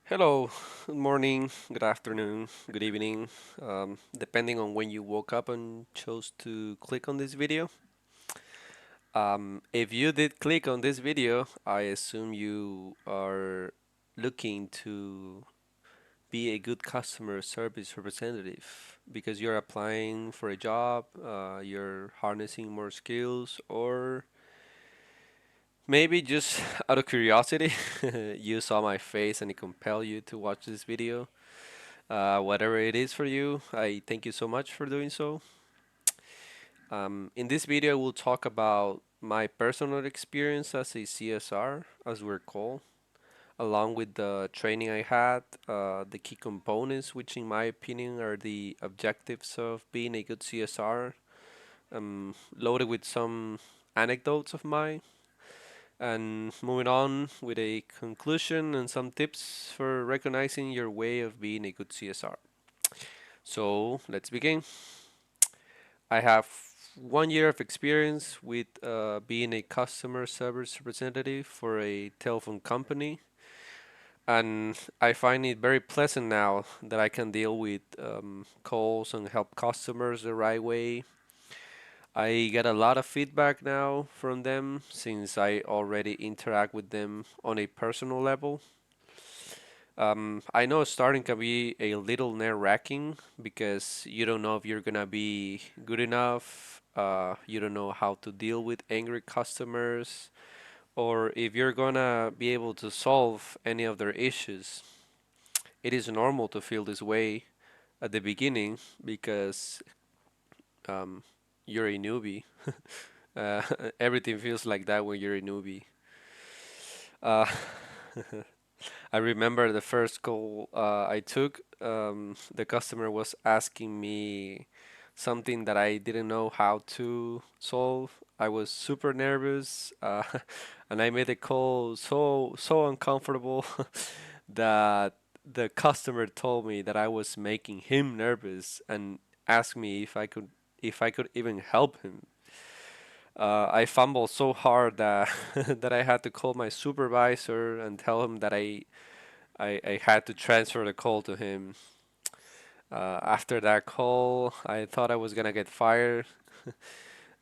Hello, good morning, good afternoon, good evening, depending on when you woke up and chose to click on this video. If you did click on this video, I assume you are looking to be a good customer service representative because you're applying for a job, you're harnessing more skills, or maybe just out of curiosity, you saw my face and it compelled you to watch this video. Whatever it is for you, I thank you so much for doing so. In this video, we'll talk about my personal experience as a CSR, as we're called, along with the training I had, the key components, which in my opinion are the objectives of being a good CSR, loaded with some anecdotes of mine, and moving on with a conclusion and some tips for recognizing your way of being a good CSR. So let's begin. I have 1 year of experience with being a customer service representative for a telephone company, and I find it very pleasant now that I can deal with calls and help customers the right way. I get a lot of feedback now from them since I already interact with them on a personal level. I know starting can be a little nerve-wracking because you don't know if you're gonna be good enough. You don't know how to deal with angry customers, or if you're gonna be able to solve any of their issues. It is normal to feel this way at the beginning because um, you're a newbie. Uh, Everything feels like that when you're a newbie. Uh, I remember the first call I took. The customer was asking me something that I didn't know how to solve. I was super nervous, and I made the call so uncomfortable that the customer told me that I was making him nervous and asked me if I could even help him. I fumbled so hard that that I had to call my supervisor and tell him that I had to transfer the call to him. After that call, I thought I was gonna get fired.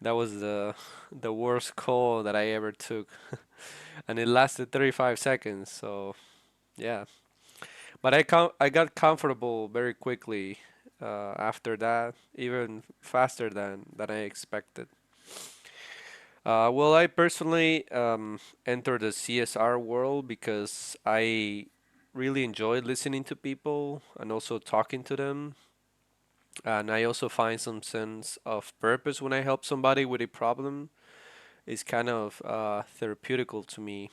That was the worst call that I ever took, and it lasted 35 seconds. So yeah, but I got comfortable very quickly after that, even faster than I expected. Well, I personally entered the CSR world because I really enjoy listening to people and also talking to them. And I also find some sense of purpose when I help somebody with a problem. It's kind of therapeutical to me.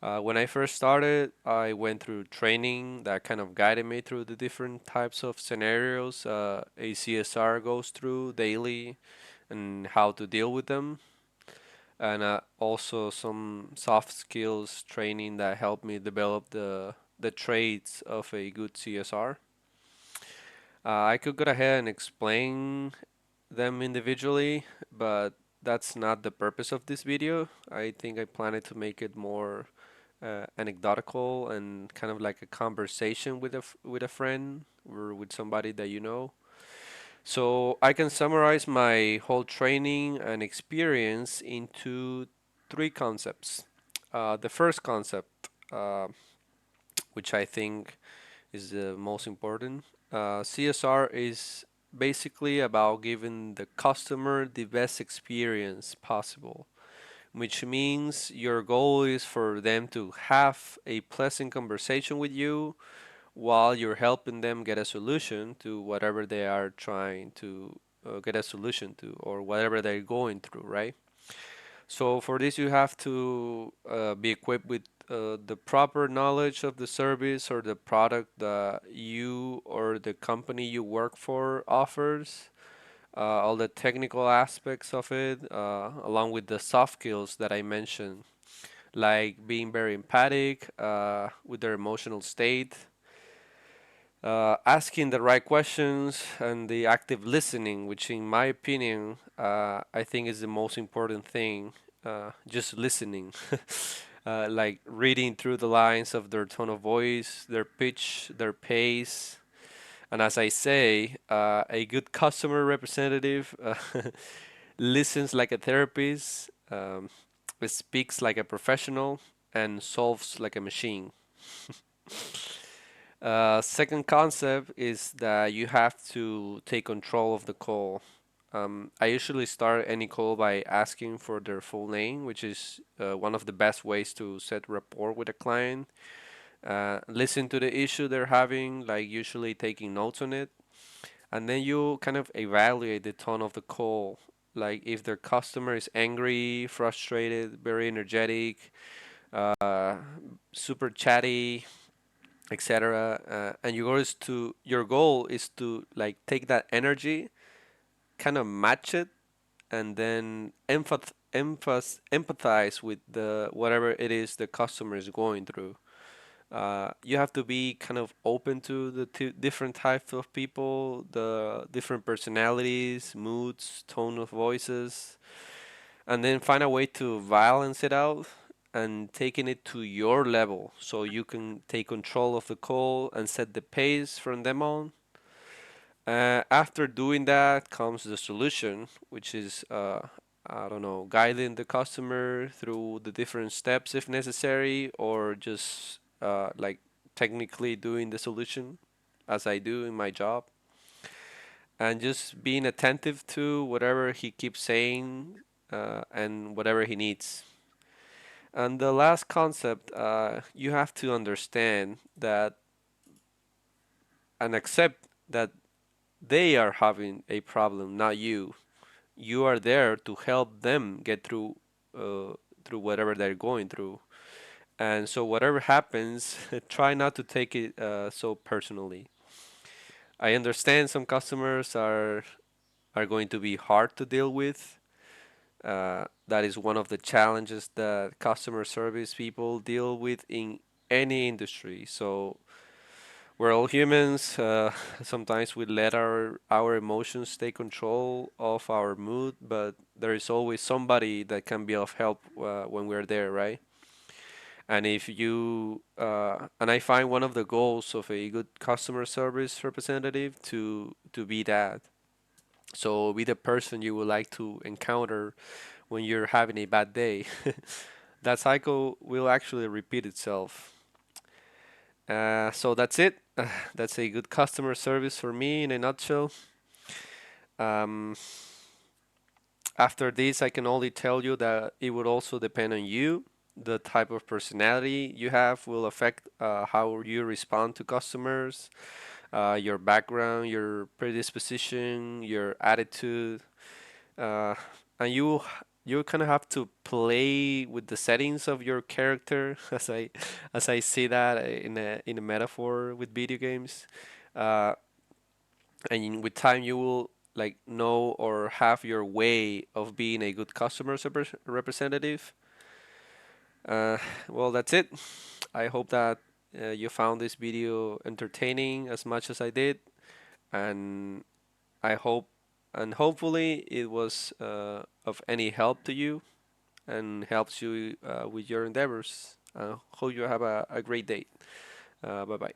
When I first started, I went through training that kind of guided me through the different types of scenarios a CSR goes through daily and how to deal with them, and also some soft skills training that helped me develop the traits of a good CSR. I could go ahead and explain them individually, but that's not the purpose of this video. I think I planned to make it more anecdotal and kind of like a conversation with with a friend or with somebody that you know. So I can summarize my whole training and experience into three concepts. The first concept, which I think is the most important, CSR is basically about giving the customer the best experience possible, which means your goal is for them to have a pleasant conversation with you while you're helping them get a solution to whatever they are trying to get a solution to or whatever they're going through, right? So for this, you have to be equipped with the proper knowledge of the service or the product that you or the company you work for offers, all the technical aspects of it, along with the soft skills that I mentioned, like being very empathic with their emotional state, asking the right questions, and the active listening, which, in my opinion, I think is the most important thing. Just listening. like reading through the lines of their tone of voice, their pitch, their pace. And as I say, a good customer representative listens like a therapist, speaks like a professional, and solves like a machine. Second concept is that you have to take control of the call. I usually start any call by asking for their full name, which is one of the best ways to set rapport with a client. Listen to the issue they're having, like usually taking notes on it, and then you kind of evaluate the tone of the call. Like if their customer is angry, frustrated, very energetic, uh, super chatty, etc. And your goal is to like take that energy, kind of match it, and then empathize with the whatever it is the customer is going through. You have to be kind of open to the different types of people, the different personalities, moods, tone of voices, and then find a way to balance it out and taking it to your level so you can take control of the call and set the pace from them on. After doing that comes the solution, which is I don't know, guiding the customer through the different steps if necessary, or just like technically doing the solution as I do in my job, and just being attentive to whatever he keeps saying and whatever he needs. And the last concept, you have to understand that and accept that they are having a problem, not you. You are there to help them get through whatever they're going through. And so whatever happens, try not to take it so personally. I understand some customers are going to be hard to deal with. That is one of the challenges that customer service people deal with in any industry. So we're all humans. Sometimes we let our emotions take control of our mood, but there is always somebody that can be of help when we're there, right? And if you and I find one of the goals of a good customer service representative to be that. So be the person you would like to encounter when you're having a bad day. That cycle will actually repeat itself. So that's it. That's a good customer service for me in a nutshell. Um, After this, I can only tell you that it would also depend on you. The type of personality you have will affect how you respond to customers, your background, your predisposition, your attitude, uh, and you kind of have to play with the settings of your character, as I see that in a metaphor with video games. Uh, and with time you will like know or have your way of being a good customer representative. uh, well, that's it. I hope that you found this video entertaining as much as I did, and I hope and hopefully it was of any help to you and helps you with your endeavors. Hope you have a great day. Bye bye.